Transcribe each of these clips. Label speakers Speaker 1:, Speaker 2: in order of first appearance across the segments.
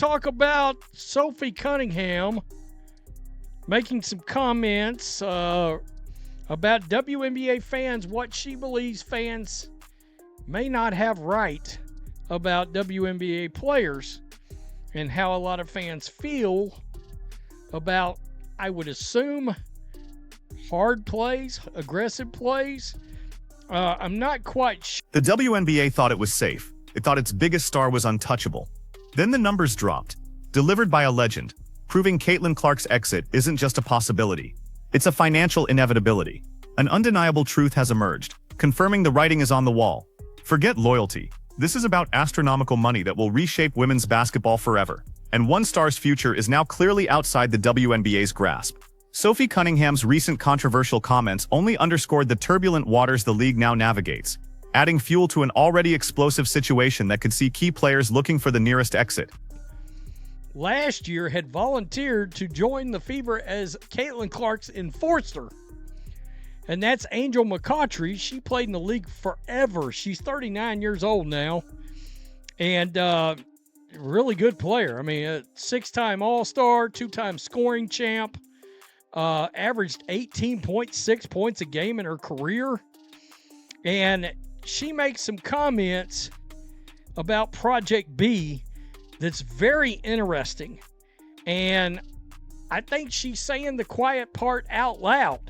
Speaker 1: talk about Sophie Cunningham making some comments about WNBA fans, what she believes fans may not have right about WNBA players, and how a lot of fans feel about, I would assume, hard plays, aggressive plays. I'm not quite sure.
Speaker 2: The WNBA thought it was safe. It thought its biggest star was untouchable. Then the numbers dropped, delivered by a legend, proving Caitlin Clark's exit isn't just a possibility. It's a financial inevitability. An undeniable truth has emerged, confirming the writing is on the wall. Forget loyalty. This is about astronomical money that will reshape women's basketball forever. And one star's future is now clearly outside the WNBA's grasp. Sophie Cunningham's recent controversial comments only underscored the turbulent waters the league now navigates, adding fuel to an already explosive situation that could see key players looking for the nearest exit.
Speaker 1: Last year had volunteered to join the Fever as Caitlin Clark's enforcer. And that's Angel McCoughtry. She played in the league forever. She's 39 years old now. And really good player. I mean, a 6-time All-Star, 2-time scoring champ. Averaged 18.6 points a game in her career. And she makes some comments about Project B that's very interesting. And I think she's saying the quiet part out loud,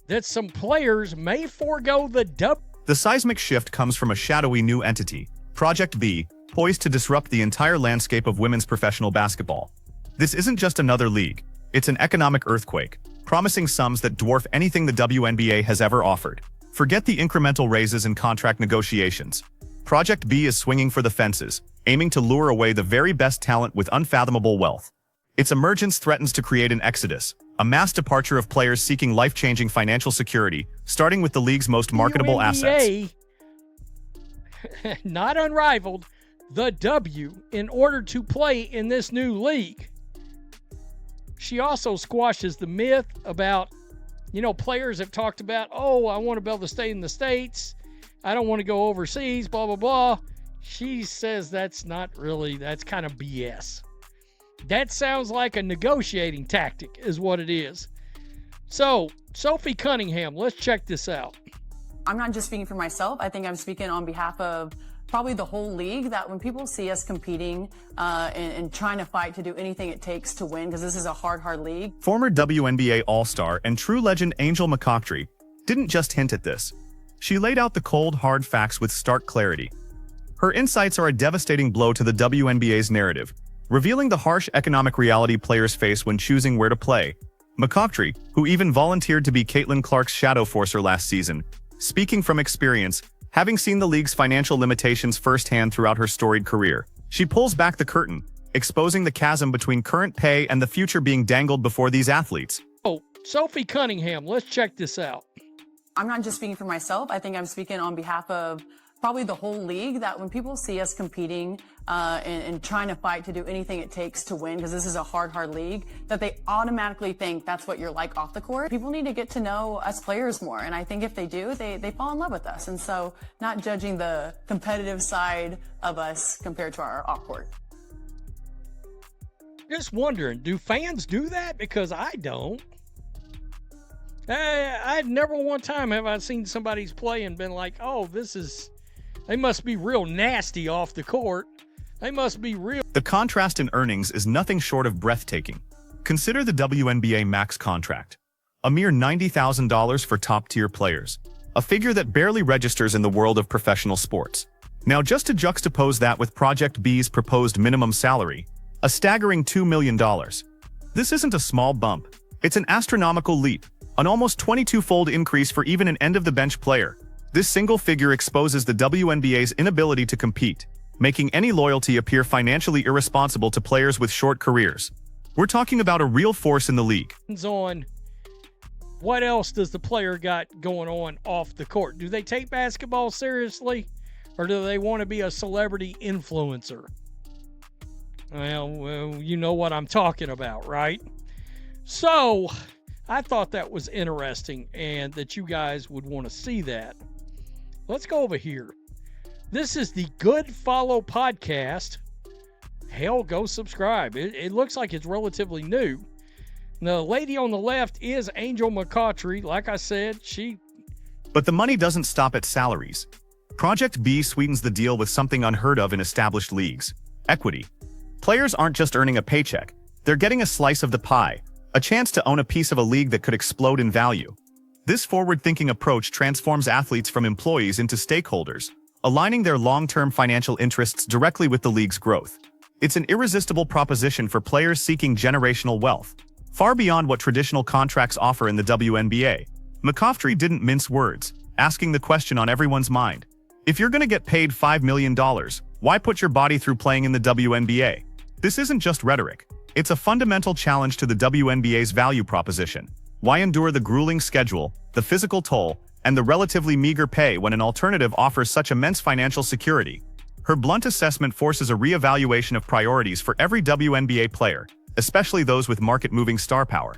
Speaker 1: that some players may forego the dub.
Speaker 2: The seismic shift comes from a shadowy new entity, Project B, poised to disrupt the entire landscape of women's professional basketball. This isn't just another league. It's an economic earthquake, promising sums that dwarf anything the WNBA has ever offered. Forget the incremental raises and contract negotiations. Project B is swinging for the fences, aiming to lure away the very best talent with unfathomable wealth. Its emergence threatens to create an exodus, a mass departure of players seeking life-changing financial security, starting with the league's most marketable assets.
Speaker 1: Not unrivaled, the W, in order to play in this new league. She also squashes the myth about, players have talked about, I want to be able to stay in the States. I don't want to go overseas, blah, blah, blah. She says that's kind of BS. That sounds like a negotiating tactic is what it is. So, Sophie Cunningham, let's check this out.
Speaker 3: I'm not just speaking for myself. I think I'm speaking on behalf of probably the whole league, that when people see us competing and trying to fight to do anything it takes to win, because this is a hard league.
Speaker 2: Former WNBA All-Star and true legend Angel McCoughtry didn't just hint at this. She laid out the cold, hard facts with stark clarity. Her insights are a devastating blow to the WNBA's narrative, revealing the harsh economic reality players face when choosing where to play. McCoughtry, who even volunteered to be Caitlin Clark's shadow forcer last season, speaking from experience, having seen the league's financial limitations firsthand throughout her storied career. She pulls back the curtain, exposing the chasm between current pay and the future being dangled before these athletes.
Speaker 1: Sophie Cunningham, let's check this out.
Speaker 3: I'm not just speaking for myself. I think I'm speaking on behalf of probably the whole league, that when people see us competing and trying to fight to do anything it takes to win, because this is a hard league, that they automatically think that's what you're like off the court. People need to get to know us players more, and I think if they do, they fall in love with us. And so not judging the competitive side of us compared to our off court.
Speaker 1: Just wondering, do fans do that? Because I don't. I've never one time have I seen somebody's play and been like, they must be real nasty off the court. They must be real.
Speaker 2: The contrast in earnings is nothing short of breathtaking. Consider the WNBA max contract. A mere $90,000 for top-tier players. A figure that barely registers in the world of professional sports. Now, just to juxtapose that with Project B's proposed minimum salary, a staggering $2 million. This isn't a small bump. It's an astronomical leap. An almost 22-fold increase for even an end-of-the-bench player. This single figure exposes the WNBA's inability to compete, making any loyalty appear financially irresponsible to players with short careers. We're talking about a real force in the league.
Speaker 1: On what else does the player got going on off the court? Do they take basketball seriously, or do they want to be a celebrity influencer? Well, you know what I'm talking about, right? So, I thought that was interesting and that you guys would want to see that. Let's go over here. This is the Good Follow podcast hell, go subscribe. It looks like it's relatively new. The lady on the left is Angel McCautry. Like I said,
Speaker 2: But the money doesn't stop at salaries. Project B sweetens the deal with something unheard of in established leagues: equity. Players aren't just earning a paycheck, they're getting a slice of the pie, a chance to own a piece of a league that could explode in value. This forward-thinking approach transforms athletes from employees into stakeholders, aligning their long-term financial interests directly with the league's growth. It's an irresistible proposition for players seeking generational wealth, far beyond what traditional contracts offer in the WNBA. McCautry didn't mince words, asking the question on everyone's mind. If you're going to get paid $5 million, why put your body through playing in the WNBA? This isn't just rhetoric. It's a fundamental challenge to the WNBA's value proposition. Why endure the grueling schedule, the physical toll, and the relatively meager pay when an alternative offers such immense financial security? Her blunt assessment forces a reevaluation of priorities for every WNBA player, especially those with market-moving star power.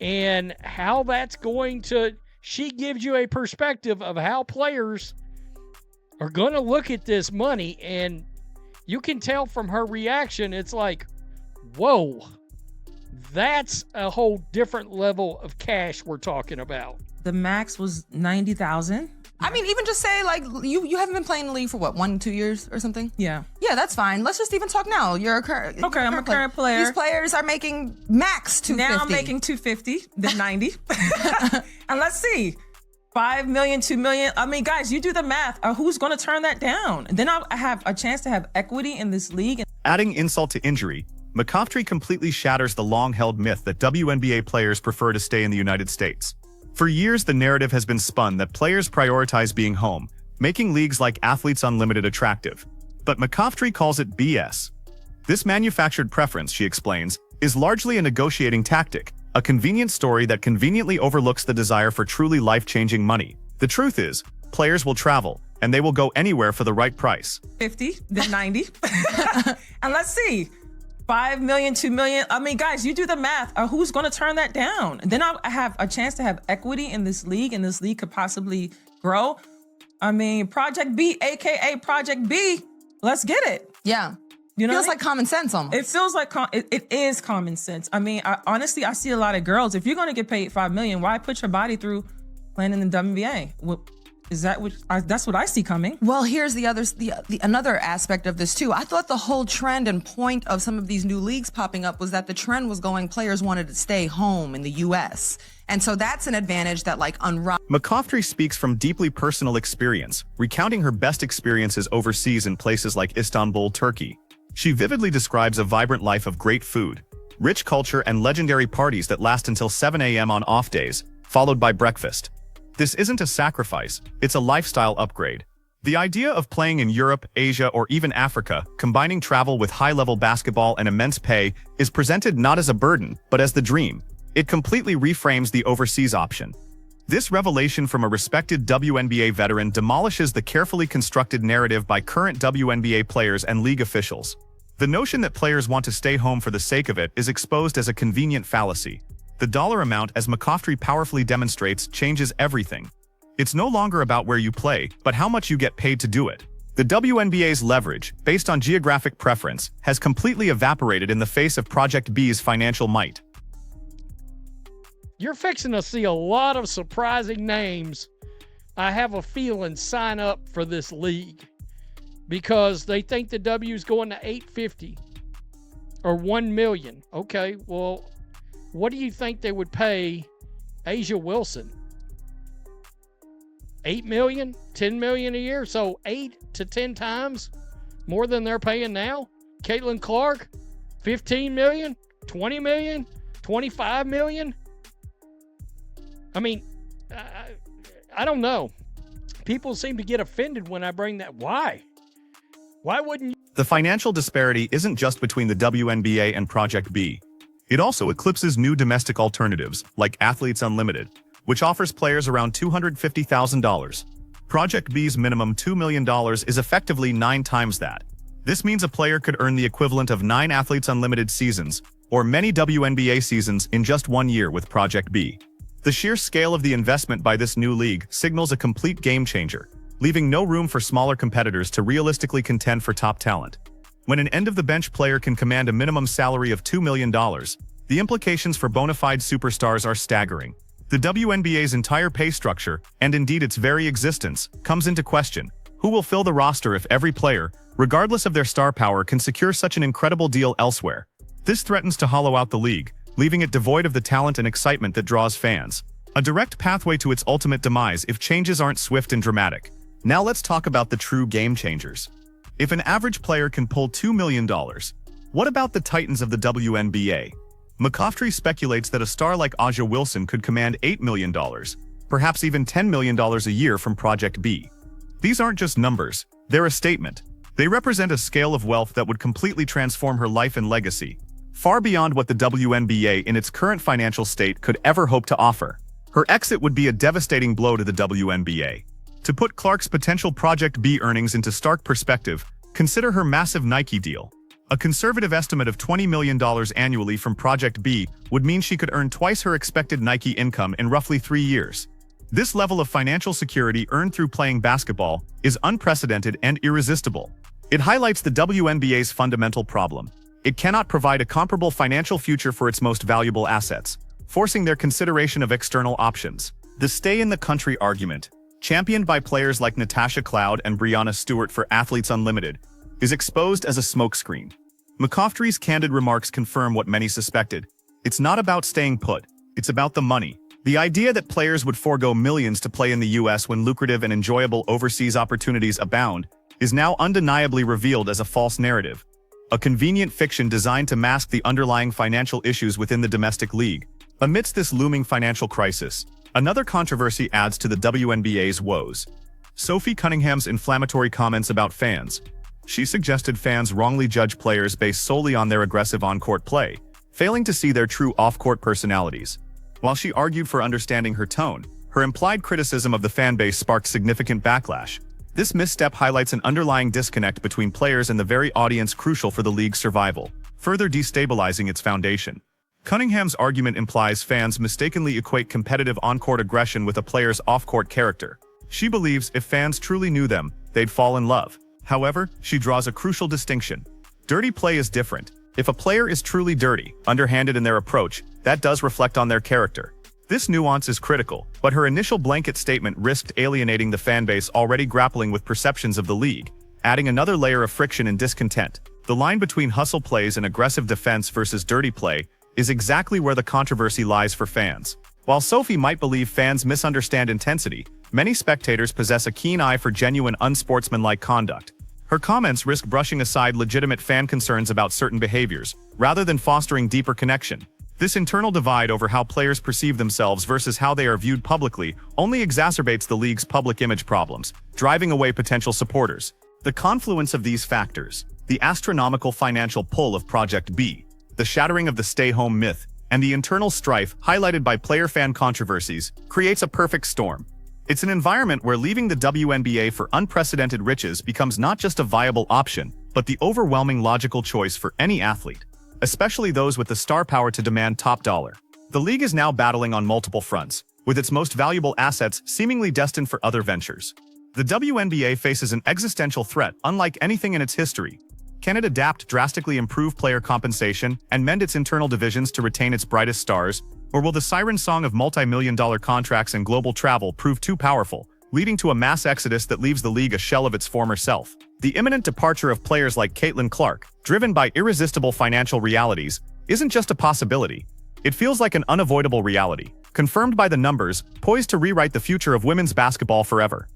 Speaker 1: and how that's going to, she gives you a perspective of how players are going to look at this money, and you can tell from her reaction, it's like, whoa, that's a whole different level of cash we're talking about.
Speaker 4: The max was 90,000.
Speaker 5: I mean, even just say like you haven't been playing the league for what, 1-2 years or something?
Speaker 4: Yeah.
Speaker 5: Yeah, that's fine. Let's just even talk now. You're a current.
Speaker 4: Okay, I'm a current player.
Speaker 5: These players are making max 250.
Speaker 4: Now I'm making 250, then 90. And let's see. 5 million, 2 million. I mean, guys, you do the math. Who's going to turn that down? And then I have a chance to have equity in this league.
Speaker 2: Adding insult to injury, McCautry completely shatters the long-held myth that WNBA players prefer to stay in the United States. For years, the narrative has been spun that players prioritize being home, making leagues like Athletes Unlimited attractive. But McCautry calls it BS. This manufactured preference, she explains, is largely a negotiating tactic, a convenient story that conveniently overlooks the desire for truly life-changing money. The truth is, players will travel, and they will go anywhere for the right price.
Speaker 4: 50, then 90. And let's see. 5 million, 2 million. I mean, guys, you do the math. Who's going to turn that down? And then I have a chance to have equity in this league, and this league could possibly grow. I mean, Project B, aka Project B, let's get it.
Speaker 5: Yeah.
Speaker 4: You know,
Speaker 5: Feels like common sense almost.
Speaker 4: It feels like it is common sense. I mean, honestly, I see a lot of girls. If you're going to get paid $5 million, why put your body through playing in the WNBA? Is that what? That's what I see coming.
Speaker 5: Well, here's the another aspect of this too. I thought the whole trend and point of some of these new leagues popping up was that the trend was going players wanted to stay home in the U.S. And so that's an advantage that like
Speaker 2: McCautry speaks from deeply personal experience, recounting her best experiences overseas in places like Istanbul, Turkey. She vividly describes a vibrant life of great food, rich culture, and legendary parties that last until 7 a.m. on off days, followed by breakfast. This isn't a sacrifice, it's a lifestyle upgrade. The idea of playing in Europe, Asia, or even Africa, combining travel with high-level basketball and immense pay, is presented not as a burden, but as the dream. It completely reframes the overseas option. This revelation from a respected WNBA veteran demolishes the carefully constructed narrative by current WNBA players and league officials. The notion that players want to stay home for the sake of it is exposed as a convenient fallacy. The dollar amount, as McCautry powerfully demonstrates, changes everything. It's no longer about where you play, but how much you get paid to do it. The WNBA's leverage, based on geographic preference, has completely evaporated in the face of Project B's financial might.
Speaker 1: You're fixing to see a lot of surprising names, I have a feeling, sign up for this league because they think the W's going to 850 or 1 million. Okay, well, what do you think they would pay Asia Wilson? 8 million, 10 million a year, so 8 to 10 times more than they're paying now. Caitlin Clark, 15 million, 20 million, 25 million. I mean, I don't know. People seem to get offended when I bring that. Why? Why wouldn't you?
Speaker 2: The financial disparity isn't just between the WNBA and Project B. It also eclipses new domestic alternatives, like Athletes Unlimited, which offers players around $250,000. Project B's minimum $2 million is effectively 9 times that. This means a player could earn the equivalent of 9 Athletes Unlimited seasons, or many WNBA seasons in just 1 year with Project B. The sheer scale of the investment by this new league signals a complete game changer, leaving no room for smaller competitors to realistically contend for top talent. When an end-of-the-bench player can command a minimum salary of $2 million, the implications for bona fide superstars are staggering. The WNBA's entire pay structure, and indeed its very existence, comes into question. Who will fill the roster if every player, regardless of their star power, can secure such an incredible deal elsewhere? This threatens to hollow out the league, leaving it devoid of the talent and excitement that draws fans. A direct pathway to its ultimate demise if changes aren't swift and dramatic. Now let's talk about the true game changers. If an average player can pull $2 million, what about the titans of the WNBA? McCoftry speculates that a star like Aja Wilson could command $8 million, perhaps even $10 million a year from Project B. These aren't just numbers, they're a statement. They represent a scale of wealth that would completely transform her life and legacy, far beyond what the WNBA in its current financial state could ever hope to offer. Her exit would be a devastating blow to the WNBA. To put Clark's potential Project B earnings into stark perspective, consider her massive Nike deal. A conservative estimate of $20 million annually from Project B would mean she could earn twice her expected Nike income in roughly 3 years. This level of financial security earned through playing basketball is unprecedented and irresistible. It highlights the WNBA's fundamental problem. It cannot provide a comparable financial future for its most valuable assets, forcing their consideration of external options. The stay-in-the-country argument, championed by players like Natasha Cloud and Breanna Stewart for Athletes Unlimited, is exposed as a smokescreen. McCoftry's candid remarks confirm what many suspected. It's not about staying put, it's about the money. The idea that players would forego millions to play in the US when lucrative and enjoyable overseas opportunities abound is now undeniably revealed as a false narrative. A convenient fiction designed to mask the underlying financial issues within the domestic league. Amidst this looming financial crisis, another controversy adds to the WNBA's woes. Sophie Cunningham's inflammatory comments about fans. She suggested fans wrongly judge players based solely on their aggressive on-court play, failing to see their true off-court personalities. While she argued for understanding her tone, her implied criticism of the fanbase sparked significant backlash. This misstep highlights an underlying disconnect between players and the very audience crucial for the league's survival, further destabilizing its foundation. Cunningham's argument implies fans mistakenly equate competitive on-court aggression with a player's off-court character. She believes if fans truly knew them, they'd fall in love. However, she draws a crucial distinction. Dirty play is different. If a player is truly dirty, underhanded in their approach, that does reflect on their character. This nuance is critical, but her initial blanket statement risked alienating the fanbase already grappling with perceptions of the league, adding another layer of friction and discontent. The line between hustle plays and aggressive defense versus dirty play is exactly where the controversy lies for fans. While Sophie might believe fans misunderstand intensity, many spectators possess a keen eye for genuine unsportsmanlike conduct. Her comments risk brushing aside legitimate fan concerns about certain behaviors, rather than fostering deeper connection. This internal divide over how players perceive themselves versus how they are viewed publicly only exacerbates the league's public image problems, driving away potential supporters. The confluence of these factors, the astronomical financial pull of Project B, the shattering of the stay-home myth, and the internal strife highlighted by player-fan controversies, creates a perfect storm. It's an environment where leaving the WNBA for unprecedented riches becomes not just a viable option, but the overwhelming logical choice for any athlete, especially those with the star power to demand top dollar. The league is now battling on multiple fronts, with its most valuable assets seemingly destined for other ventures. The WNBA faces an existential threat unlike anything in its history. Can it adapt, drastically improve player compensation, and mend its internal divisions to retain its brightest stars? Or will the siren song of multi-million-dollar contracts and global travel prove too powerful, leading to a mass exodus that leaves the league a shell of its former self? The imminent departure of players like Caitlin Clark, driven by irresistible financial realities, isn't just a possibility. It feels like an unavoidable reality, confirmed by the numbers, poised to rewrite the future of women's basketball forever.